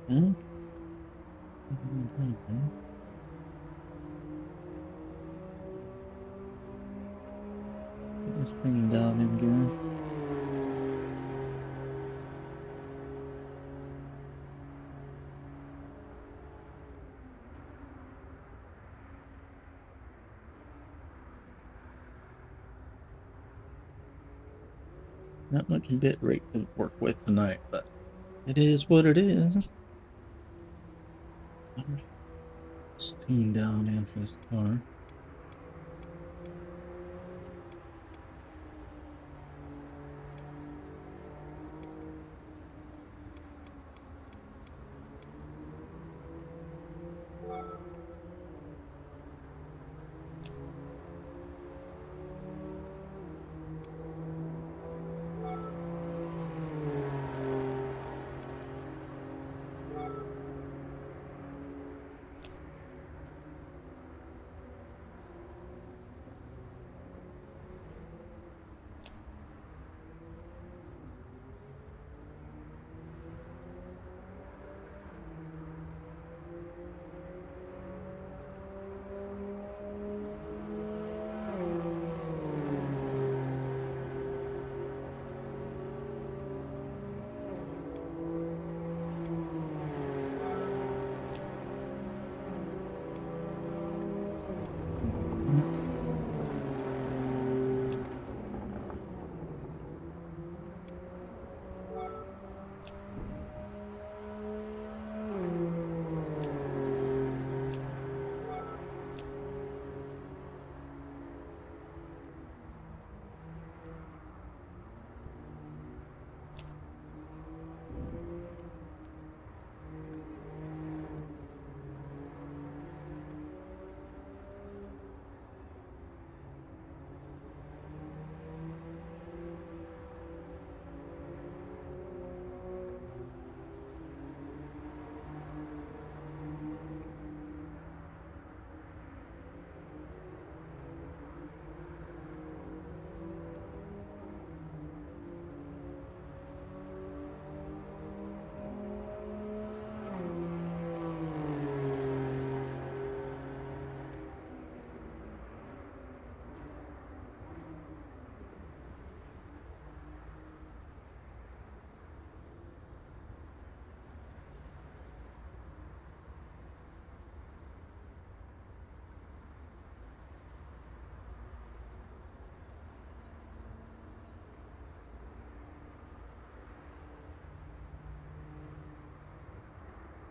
Okay. What happened? Get my screen dialed in, guys. Not much bit rate to work with tonight, but it is what it is. Alright. Steam down in for this car.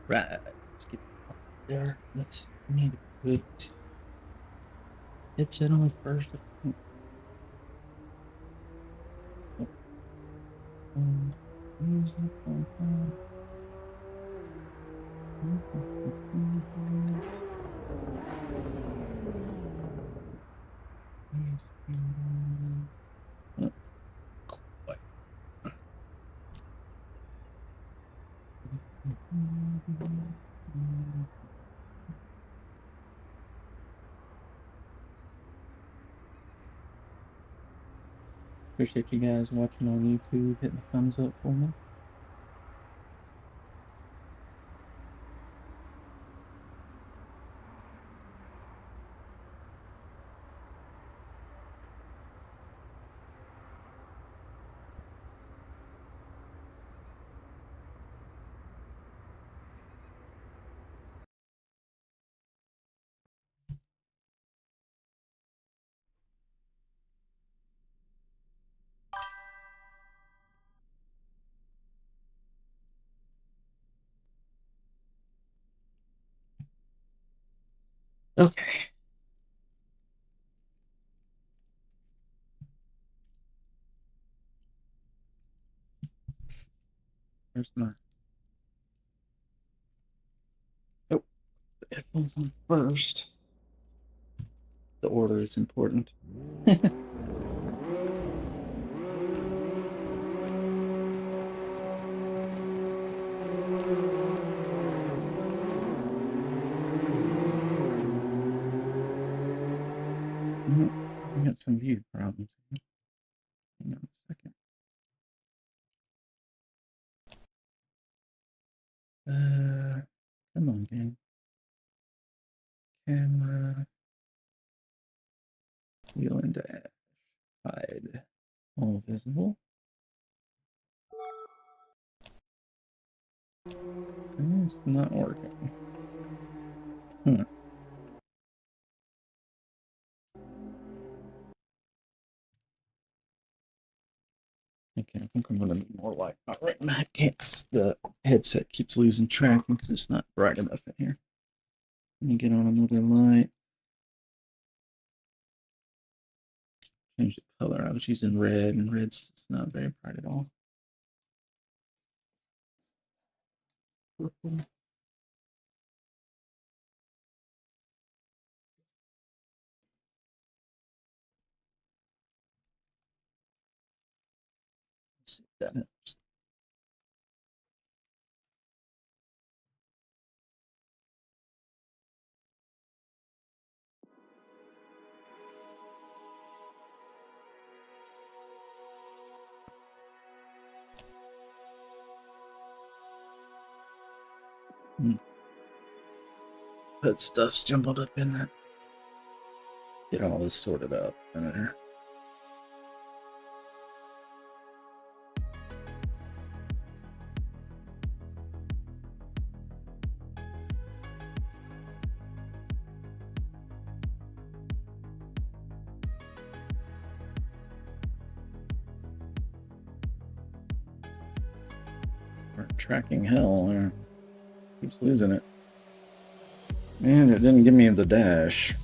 Right. Let's get there. Let's need to put headset on first. Music on. Quite. Appreciate you guys watching on YouTube, hitting the thumbs up for me. Okay. There's my headphones on first. The order is important. No, we got some view problems. Hang on a second. Come on, game. Camera. Wheel and dash. Hide. All visible. It's not working. Okay, I think I'm gonna need more light. All right, I can't. The headset keeps losing tracking because it's not bright enough in here. Let me get on another light. Change the color. I was using red, and red's it's not very bright at all. Purple. Let's see if that helps. Put stuff's jumbled up in there. Get all this sorted out in there. We're tracking hell there. Keeps losing it. Man, it didn't give me the dash.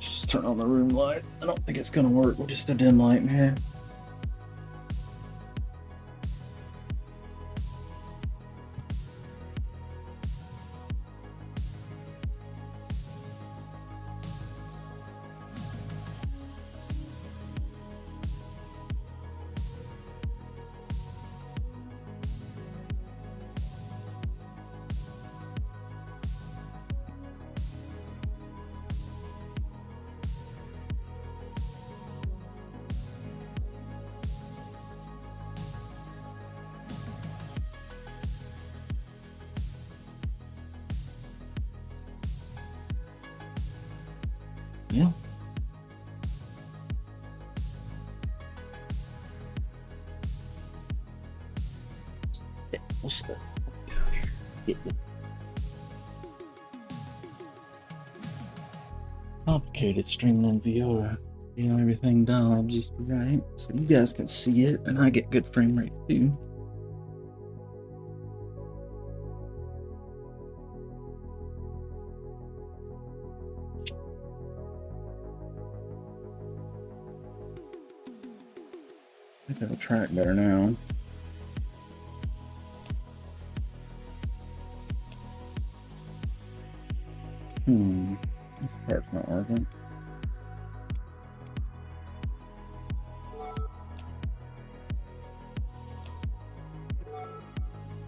Just turn on the room light. I don't think it's gonna work with just a dim light in here. Yeah. What's that? Get out of here. Complicated streaming in VR. You know, everything dialed just right. So you guys can see it, and I get good frame rate too. I think it'll track better now. This part's not working.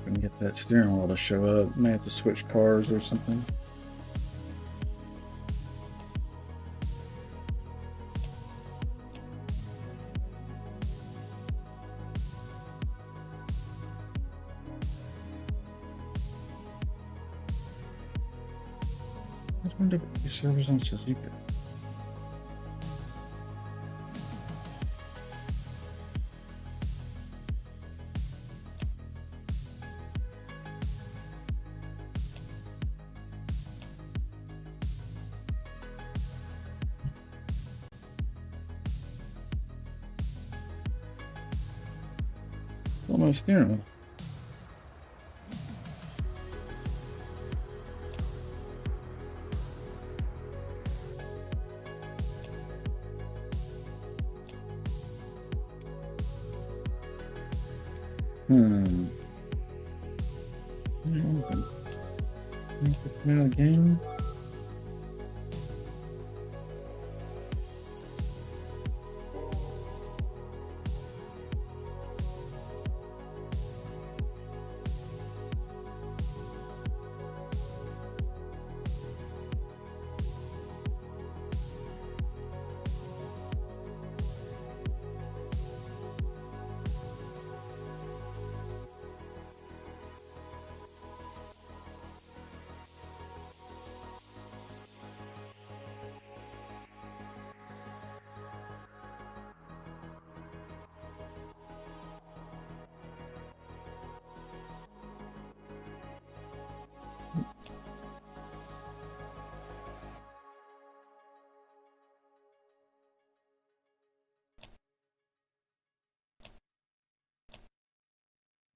Couldn't get that steering wheel to show up. May have to switch cars or something. I wonder if the server's on Suzuka. Oh, my steering wheel. Now again.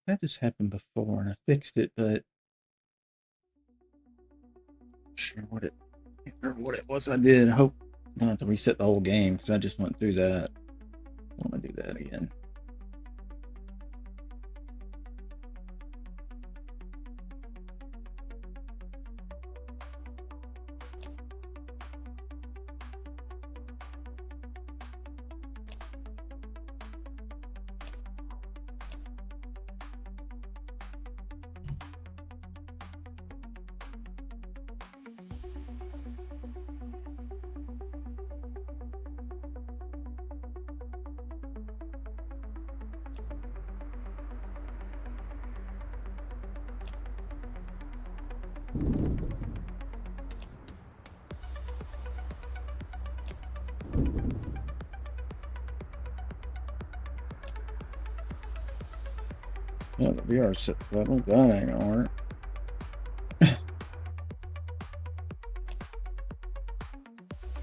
That just happened before, and I fixed it, but I'm not sure what it. I can't remember what it was I did. I hope I don't have to reset the whole game because I just went through that. I want to do that again. Yeah, the VR set level. That ain't gonna work.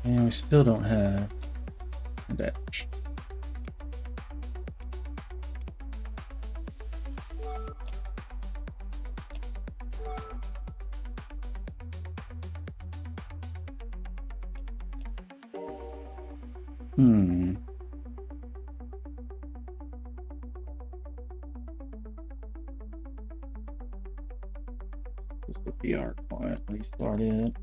And we still don't have a dash. Just the VR client restarted.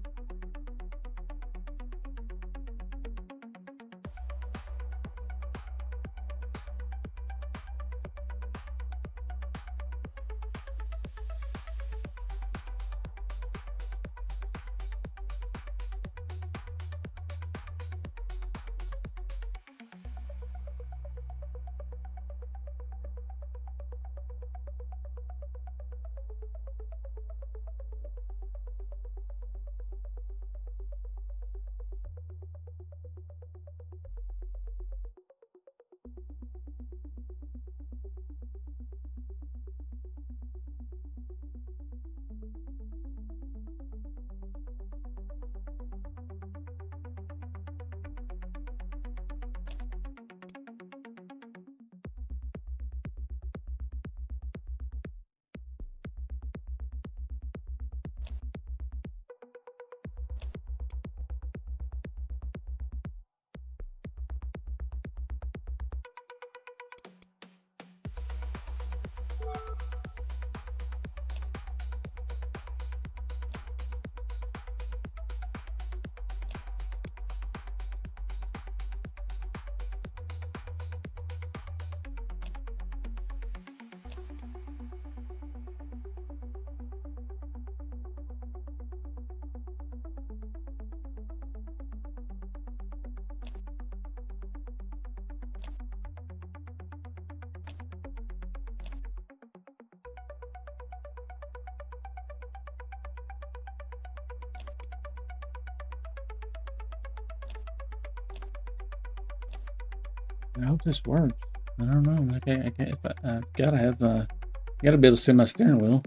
I hope this works. I don't know. I can't. If I gotta have. Gotta be able to see my steering wheel.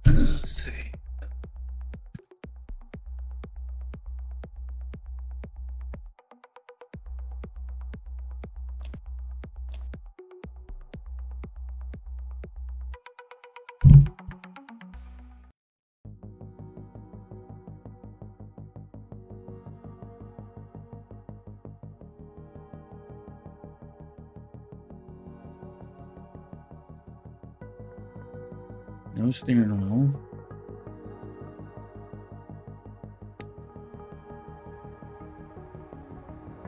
Let's see. No steering wheel.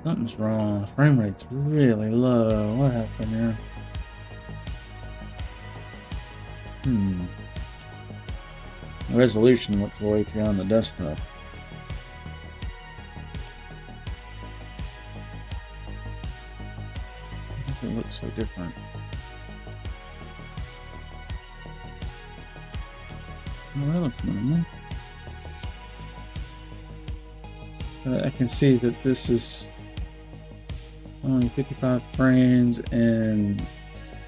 Something's wrong. Frame rate's really low. What happened here? The resolution looks way too on the desktop. Why does it look so different? Oh, that looks normal. I can see that this is only 55 frames and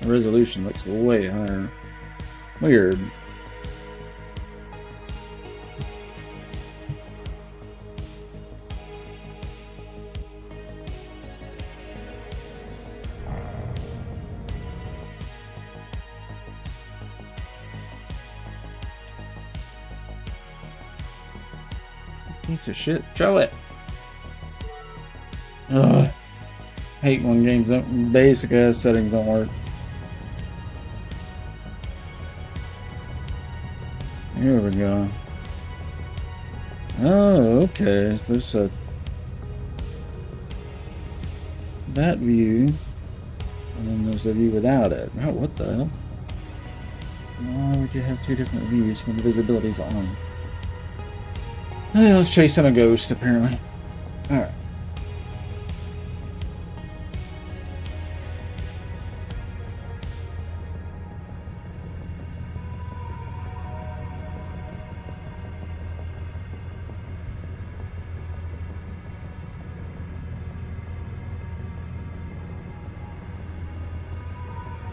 the resolution looks way higher. Weird. Piece of shit. Show it. Ugh. Hate when games don't, basic ass settings don't work. Here we go. Oh, okay. So there's that view, and then there's a view without it. Oh, what the hell? Why would you have two different views when the visibility's on? Let's chase on a ghost, apparently. Alright.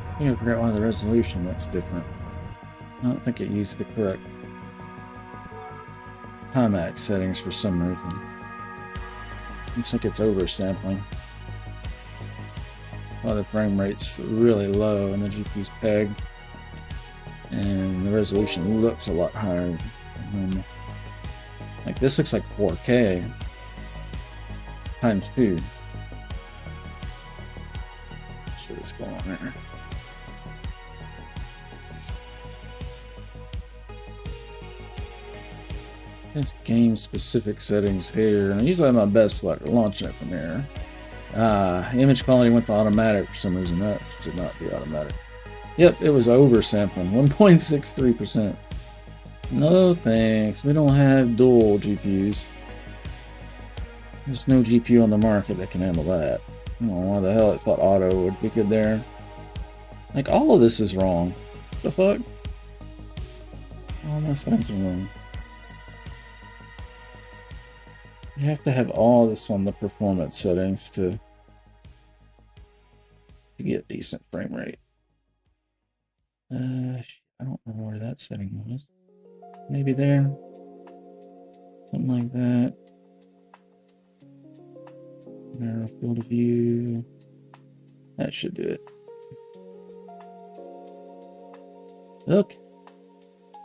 I think I forgot why the resolution looks different. I don't think it used the correct Timax settings for some reason. Looks like it's oversampling. While the frame rate's really low and the GPU's pegged. And the resolution looks a lot higher than normal. Like this looks like 4K times 2. See what's going on there. There's game-specific settings here, and I usually have my best luck launching it from there. Image quality went to automatic for some reason. That should not be automatic. Yep, it was oversampling, 1.63%. No thanks, we don't have dual GPUs. There's no GPU on the market that can handle that. I don't know why the hell it thought auto would be good there. Like, all of this is wrong. What the fuck? All my settings are wrong. You have to have all this on the performance settings to get decent frame rate. I don't know where that setting was. Maybe there. Something like that. Narrow field of view. That should do it. Look.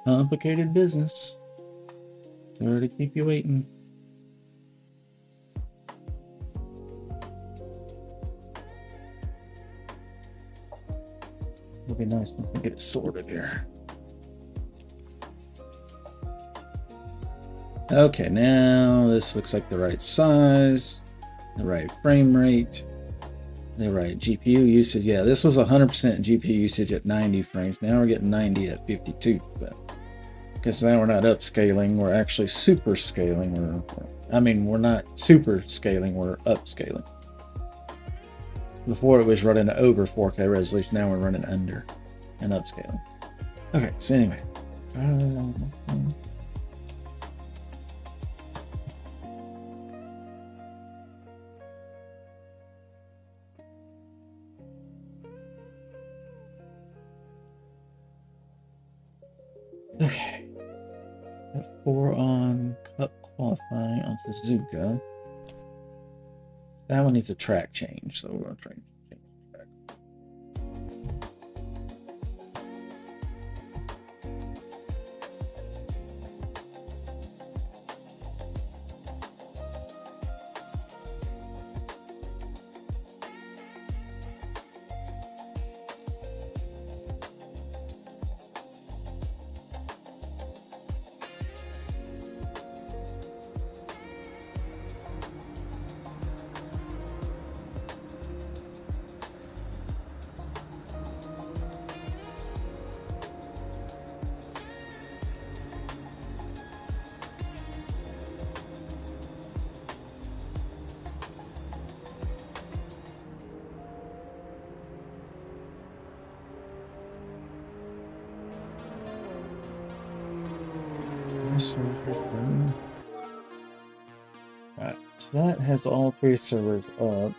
Complicated business. Sorry to keep you waiting. It'll be nice once we get it sorted here. Okay, now this looks like the right size, the right frame rate, the right GPU usage. Yeah, this was 100% GPU usage at 90 frames. Now we're getting 90 at 52%. Because now we're not upscaling, we're actually super scaling. We're not super scaling, we're upscaling. Before it was running over 4K resolution, now we're running under and upscaling. Okay, so anyway. Okay. F4 on Cup qualifying on Suzuka. That one needs a track change, so we're going to try and change the track. Servers then. Alright, so that has all 3 servers up.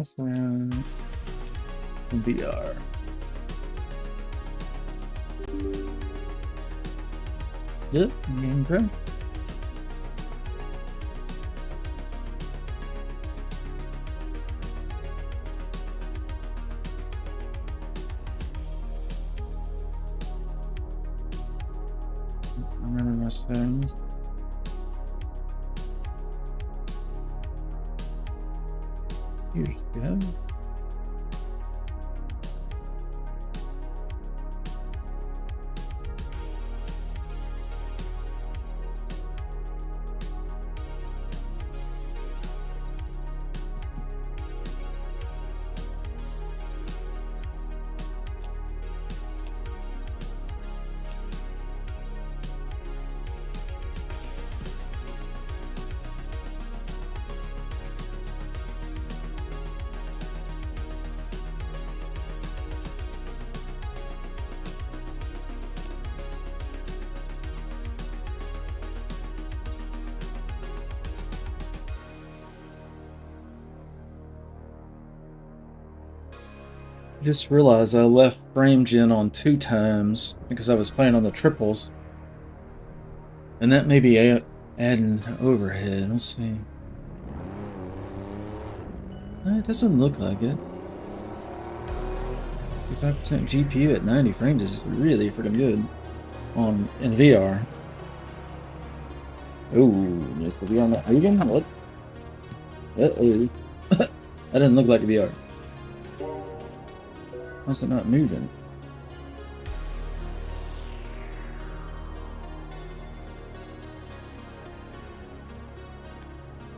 What's around VR? Yep, okay. I'm running my settings. Here's good. Just realized I left frame gen on 2 times because I was playing on the triples. And that may be adding overhead. Let's see. It doesn't look like it. 55% GPU at 90 frames is really freaking good in VR. Ooh, is the VR not moving? What? Uh-oh. That didn't look like a VR. How's it not moving?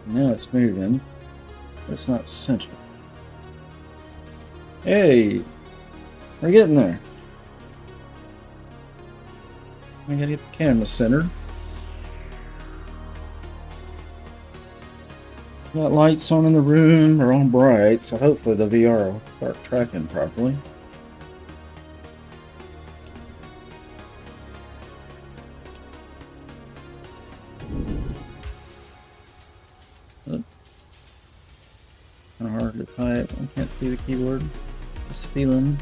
Now it's moving, but it's not centered. Hey! We're getting there. I gotta get the camera centered. Got lights on in the room, they're on bright, so hopefully the VR will start tracking properly. Kind of hard to type. I can't see the keyboard. Just feeling.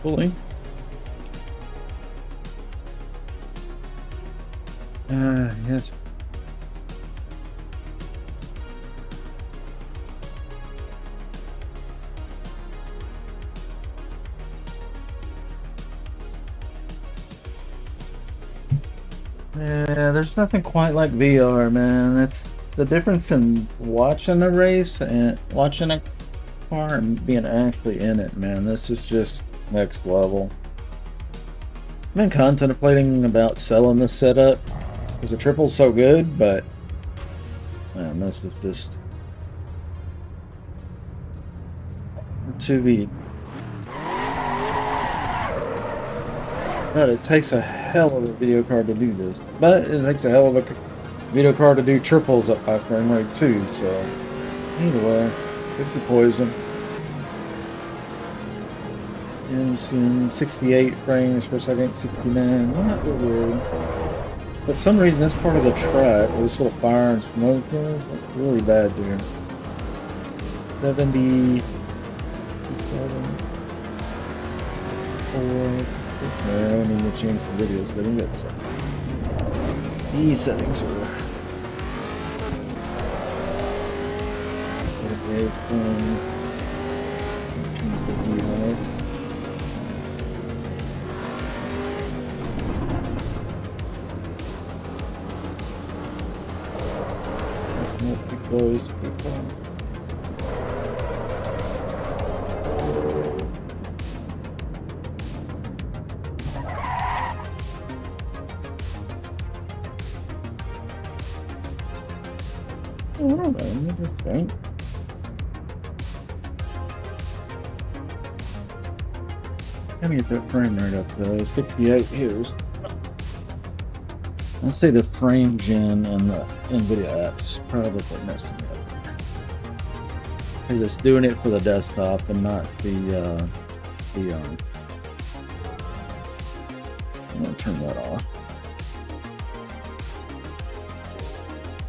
Fully. Yes. Yeah, there's nothing quite like VR, man. It's the difference in watching a race and watching a car and being actually in it, man. This is just next level. I've been contemplating about selling this setup because the triple's so good, but man, this is just to be. But it takes a hell of a video card to do this. But it takes a hell of a video card to do triples at high frame rate too. So either way, 50 poison. And I'm seeing 68 frames per second, 69. Well, not really weird. But for some reason, that's part of the track where this little fire and smoke is. That's really bad, dude. 70. 7, 4. I don't need to change the video setting. That's these settings are. Okay, change the view on it. Not too close. Too close. Right. Gotta get that frame rate up though. 68 here. I'll say the frame gen and the NVIDIA app's probably messing me up. Because it's doing it for the desktop and not the I'm gonna turn that off.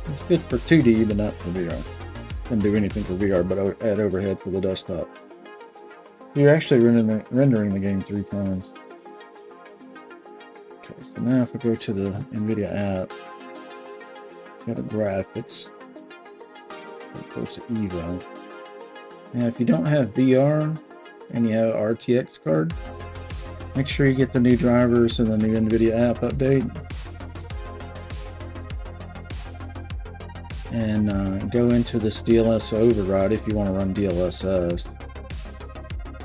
It's good for 2D, but not for VR. Doesn't do anything for VR, but add overhead for the desktop. You're actually rendering the game 3 times. Okay, so now if we go to the NVIDIA app, go to graphics, Corsa EVO. Now if you don't have VR and you have an RTX card, make sure you get the new drivers and the new NVIDIA app update. And go into this DLSS override if you want to run DLSS.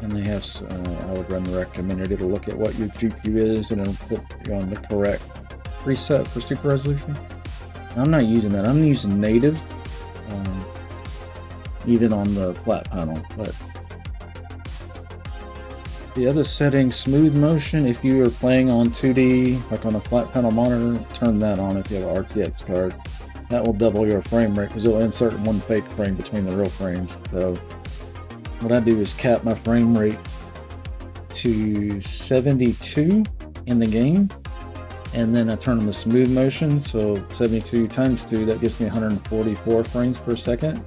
And they have, I would run the recommended. It'll look at what your GPU is and it'll put you on the correct preset for super resolution. I'm not using that. I'm using native, even on the flat panel. But the other setting, smooth motion, if you are playing on 2D, like on a flat panel monitor, turn that on if you have an RTX card. That will double your frame rate because it'll insert one fake frame between the real frames. So what I do is cap my frame rate to 72 in the game, and then I turn on the smooth motion. So 72 times 2, that gives me 144 frames per second,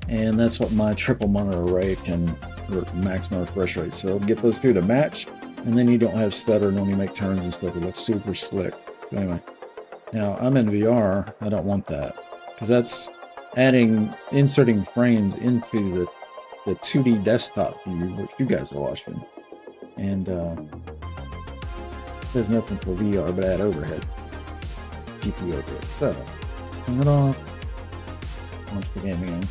and that's what my triple monitor array can maximum refresh rate. So get those two to match, and then you don't have stuttering when you make turns and stuff. It looks super slick. So anyway. Now, I'm in VR, I don't want that, because that's inserting frames into the 2D desktop view, which you guys are watching. And there's nothing for VR but add overhead. GPU overhead. So, turn it off. Launch the game again.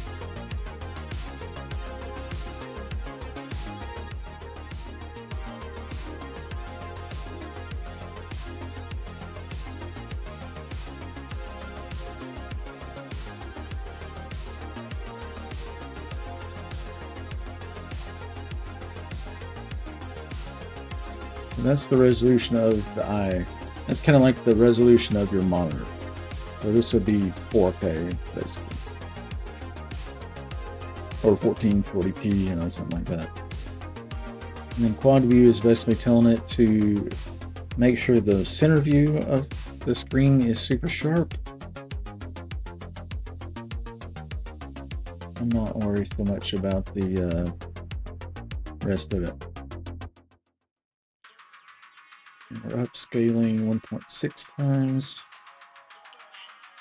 That's the resolution of the eye. That's kind of like the resolution of your monitor. So this would be 4K, basically. Or 1440p, you know, something like that. And then quad view is basically telling it to make sure the center view of the screen is super sharp. I'm not worried so much about the rest of it. And we're upscaling 1.6 times.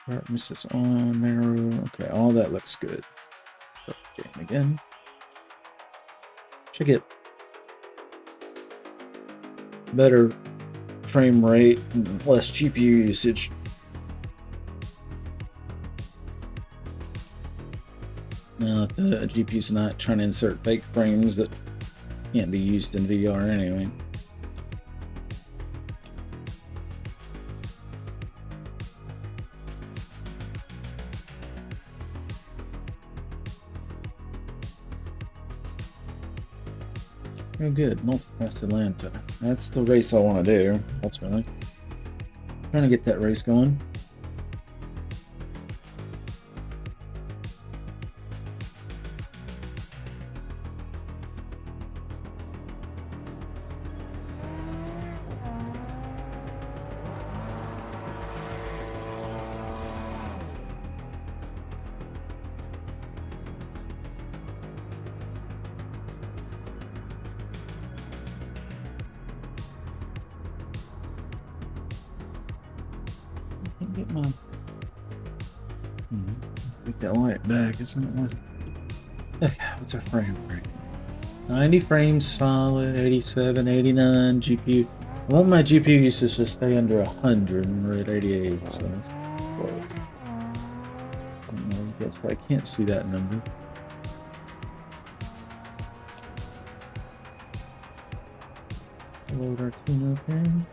Sharpness is on, narrow. Okay, all that looks good. Game again. Should get better frame rate and less GPU usage. Now the GPU's not trying to insert fake frames that can't be used in VR anyway. Oh good, multi-class Atlanta. That's the race I want to do, ultimately. Trying to get that race going. Get that light back, isn't it? Okay, what's our frame rate? 90 frames solid, 87, 89 GPU. I want my GPU usage to stay under 100 and we're at 88, so it's close. That's why I can't see that number. Load our tune up here.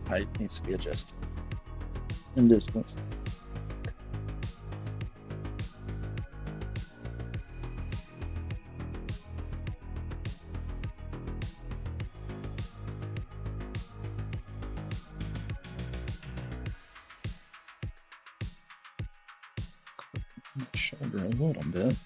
Height needs to be adjusted. And distance. Shoulder a little bit.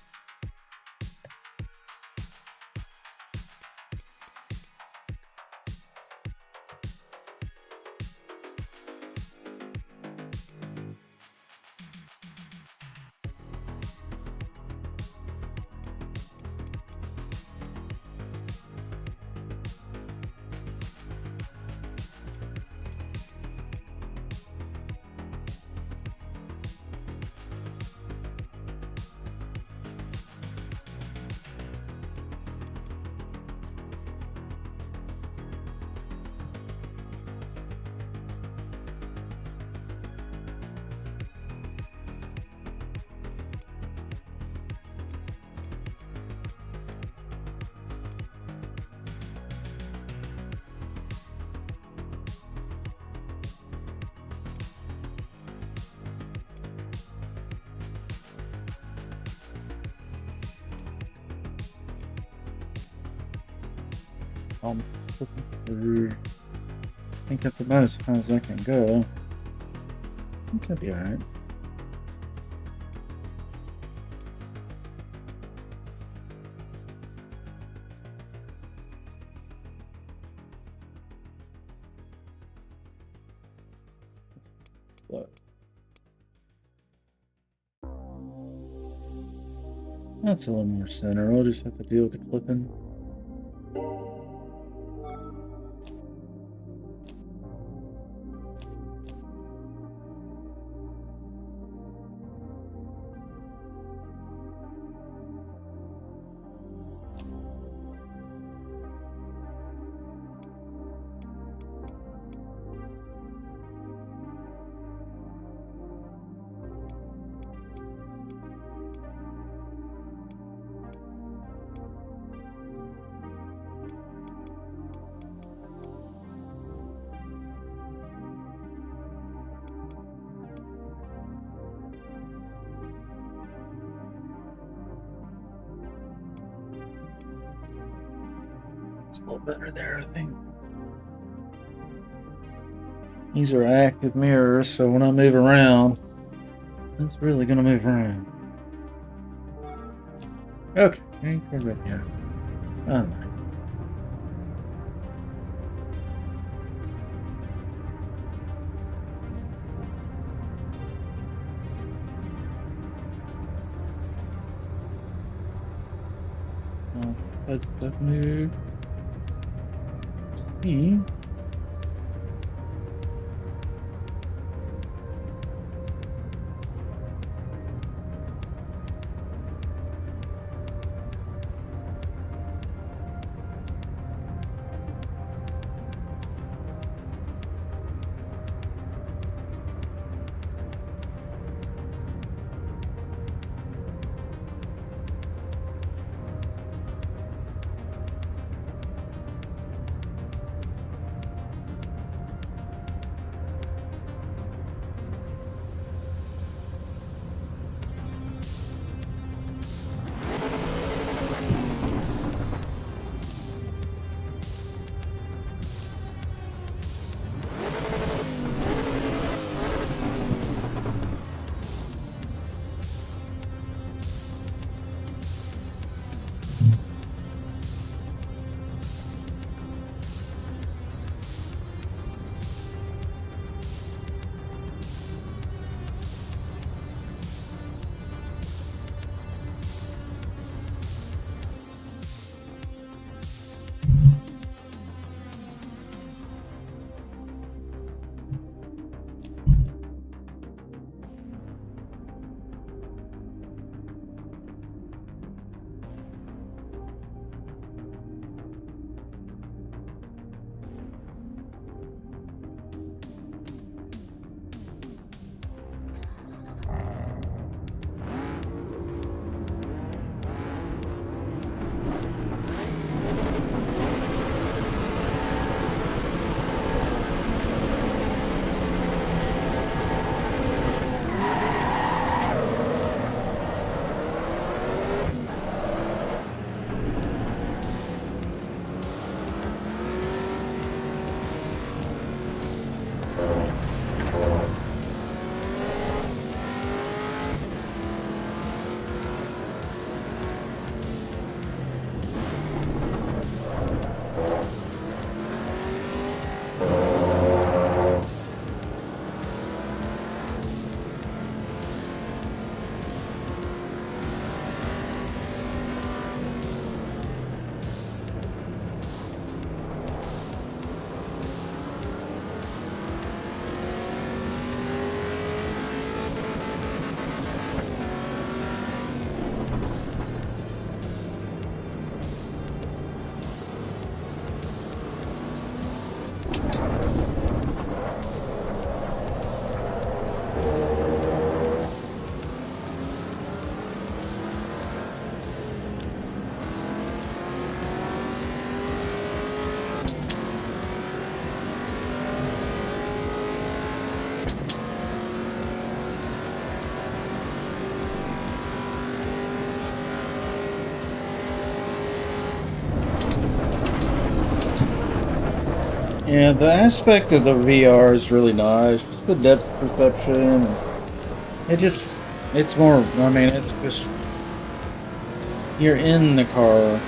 I think that's about as high as I can go. I think that'd be alright. That's a little more center. I'll just have to deal with the clipping. A little better there, I think. These are active mirrors, so when I move around, it's really going to move around. Okay, anchor right here. Oh, no. That stuff moved. Me. Yeah, the aspect of the VR is really nice. Just the depth perception. It's more, I mean, it's just, you're in the car.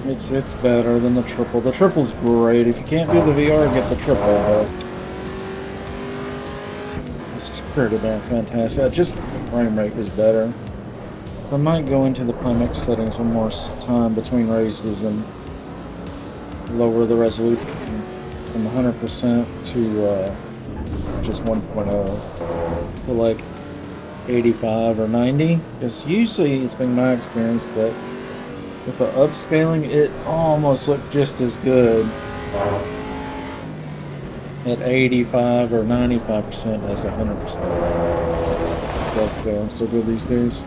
It's better than the triple. The triple's great. If you can't do the VR, get the triple. But it's pretty damn fantastic. Just the frame rate is better. I might go into the Pimax settings one more time between races and lower the resolution from 100% to just 1.0 to like 85 or 90. Because usually it's been my experience that with the upscaling, it almost looks just as good at 85 or 95% as 100%. Upscaling still good these days.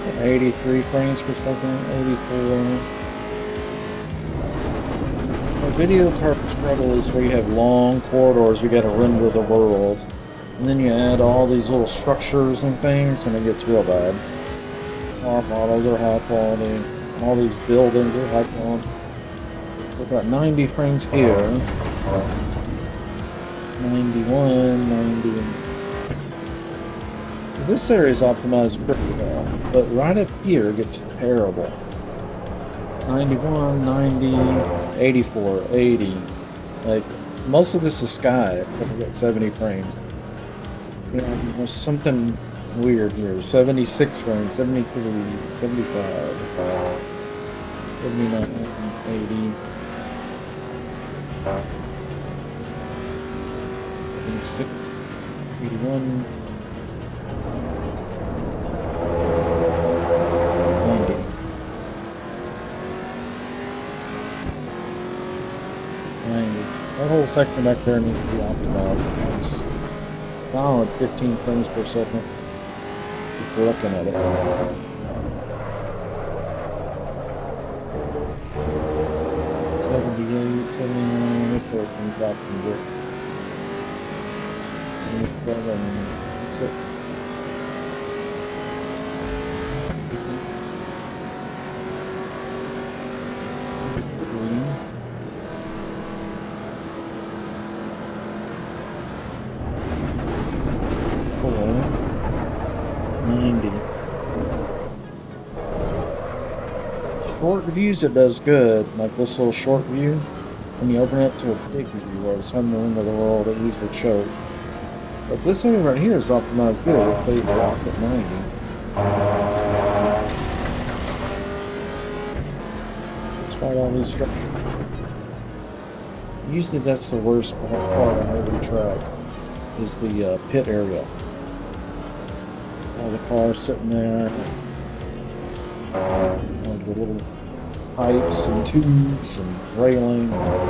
At 83 frames per second, 84. A video card struggle is where you have long corridors, you gotta render the world. And then you add all these little structures and things, and it gets real bad. Our models are high quality. All these buildings are high quality. We've got 90 frames here. 91, 90. This area is optimized pretty well, but right up here it gets terrible. 91, 90, 84, 80. Like, most of this is sky, but we got 70 frames. You know, there's something weird here. 76 frames, 73, 75, 79, 80. 86, 81, 90. That whole section back there needs to be optimized. It's solid 15 frames per second. If we're looking at it. 78, 79, this where things optimized. 27, 6. Short views it does good, like this little short view. When you open it to a big view where it's on the end of the world, it usually choke. But this area right here is optimized good. It stays locked at 90. Despite all these structures. Usually that's the worst part on every track, is the pit area. All the cars sitting there. All the little pipes and tubes and railing.